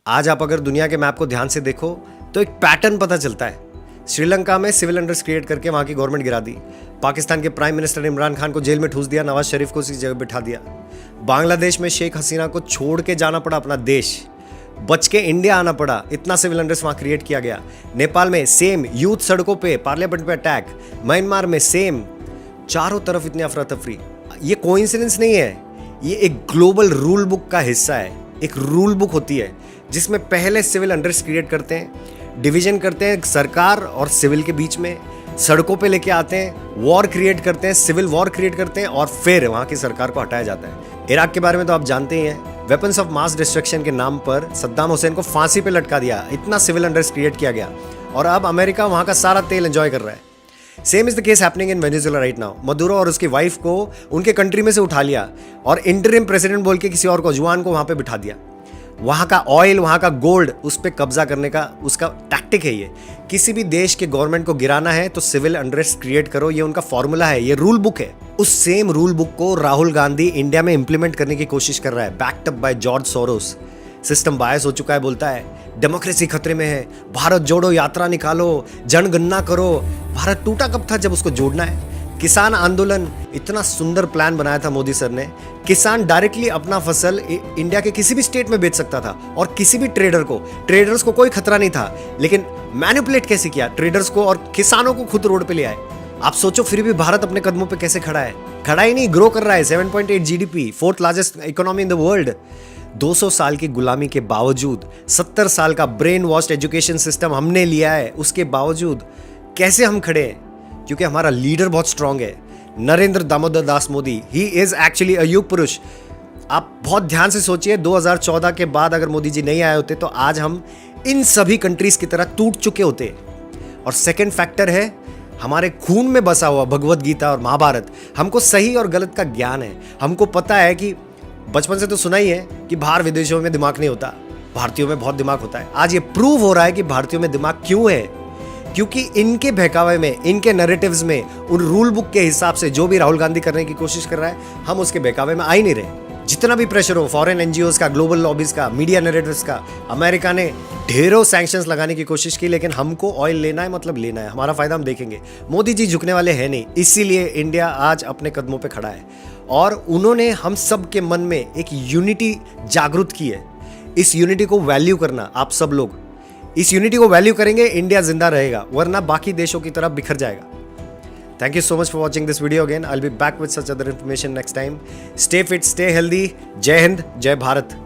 आज आप अगर दुनिया के मैप को ध्यान से देखो तो एक पैटर्न पता चलता है। श्रीलंका में सिविल अनरेस्ट क्रिएट करके वहां की गवर्नमेंट गिरा दी। पाकिस्तान के प्राइम मिनिस्टर इमरान खान को जेल में ठूस दिया, नवाज शरीफ को उसी जगह बिठा दिया। बांग्लादेश में शेख हसीना को छोड़ के जाना पड़ा अपना देश, बच के इंडिया आना पड़ा, इतना सिविल अनरेस्ट वहां क्रिएट किया गया। नेपाल में सेम, यूथ सड़कों पे, पार्लियामेंट पे अटैक। म्यांमार में सेम, चारों तरफ इतनी अफरा तफरी। ये कोइंसिडेंस नहीं है, ये एक ग्लोबल रूल बुक का हिस्सा है। एक रूल बुक होती है जिसमें पहले सिविल अनरेस्ट क्रिएट करते हैं, डिवीजन करते हैं सरकार और सिविल के बीच में, सड़कों पे लेके आते हैं, वॉर क्रिएट करते हैं, सिविल वॉर क्रिएट करते हैं और फिर वहां की सरकार को हटाया जाता है। इराक के बारे में तो आप जानते ही हैं, वेपन्स ऑफ मास डिस्ट्रक्शन के नाम पर सद्दाम हुसैन को फांसी पे लटका दिया, इतना सिविल अनरेस्ट क्रिएट किया गया और अब अमेरिका वहां का सारा तेल एंजॉय कर रहा है। Same is the case happening in Venezuela right now. Maduro और उसकी वाइफ को उनके कंट्री में से उठा लिया और इंटरिम प्रेसिडेंट बोल के किसी और को, जुआन को वहां पे बिठा दिया। वहां का ऑयल, वहां का गोल्ड, उस पर कब्जा करने का उसका टैक्टिक है ये। किसी भी देश के गवर्नमेंट को गिराना है तो सिविल अनरेस्ट क्रिएट करो, ये उनका फॉर्मूला है, ये रूल बुक है। उस सेम रूल बुक को राहुल गांधी इंडिया में इंप्लीमेंट करने की कोशिश कर रहा है, backed up by George Soros. System bias हो चुका है, बोलता है डेमोक्रेसी खतरे में है, भारत जोड़ो यात्रा निकालो, जनगणना करो। भारत टूटा कब था जब उसको जोड़ना है। किसान आंदोलन, इतना सुंदर प्लान बनाया था मोदी सर ने। किसान डायरेक्टली अपना फसल इंडिया के किसी भी स्टेट में बेच सकता था और किसी भी ट्रेडर्स को कोई खतरा नहीं था। लेकिन मैनिपुलेट कैसे किया ट्रेडर्स को और किसानों को खुद रोड पे ले आए। आप सोचो फिर भी भारत अपने कदमों पे कैसे खड़ा है। खड़ा ही नहीं, ग्रो कर रहा है। 7.8 GDP, 4th largest economy in the world. 200 साल की गुलामी के बावजूद, 70 साल का ब्रेन वॉश्ड एजुकेशन सिस्टम हमने लिया है, उसके बावजूद कैसे हम खड़े हैं? क्योंकि हमारा लीडर बहुत स्ट्रांग है, Narendra Damodar Das Modi. He is actually अ युग पुरुष। आप बहुत ध्यान से सोचिए, 2014 के बाद अगर मोदी जी नहीं आए होते तो आज हम इन सभी कंट्रीज की तरह टूट चुके होते। और सेकंड फैक्टर है, हमारे खून में बसा हुआ भगवत गीता और महाभारत। हमको सही और गलत का ज्ञान है। हमको पता है कि बचपन से तो सुना ही है कि बाहर विदेशों में दिमाग नहीं होता, भारतीयों में बहुत दिमाग होता है। आज ये प्रूव हो रहा है कि भारतीयों में दिमाग क्यों है, क्योंकि इनके बहकावे में, इनके नैरेटिव्स में, उन रूल बुक के हिसाब से जो भी राहुल गांधी करने की कोशिश कर रहा है, हम उसके बहकावे में आ ही नहीं रहे। जितना भी प्रेशर हो, फॉरेन एनजीओज का, ग्लोबल लॉबीज का, मीडिया नैरेटिव्स का, अमेरिका ने ढेरों सैंक्शंस लगाने की कोशिश की, लेकिन हमको ऑयल लेना है, मतलब लेना है, हमारा फायदा हम देखेंगे। मोदी जी झुकने वाले हैं नहीं, इसीलिए इंडिया आज अपने कदमों पे खड़ा है और उन्होंने हम सब के मन में एक यूनिटी जागृत की है। इस यूनिटी को वैल्यू करना, आप सब लोग इस यूनिटी को वैल्यू करेंगे, इंडिया जिंदा रहेगा, वरना बाकी देशों की तरफ बिखर जाएगा। Thank you so much for watching this video again. I'll be back with such other information next time. Stay fit, stay healthy. जय हिंद, जय भारत।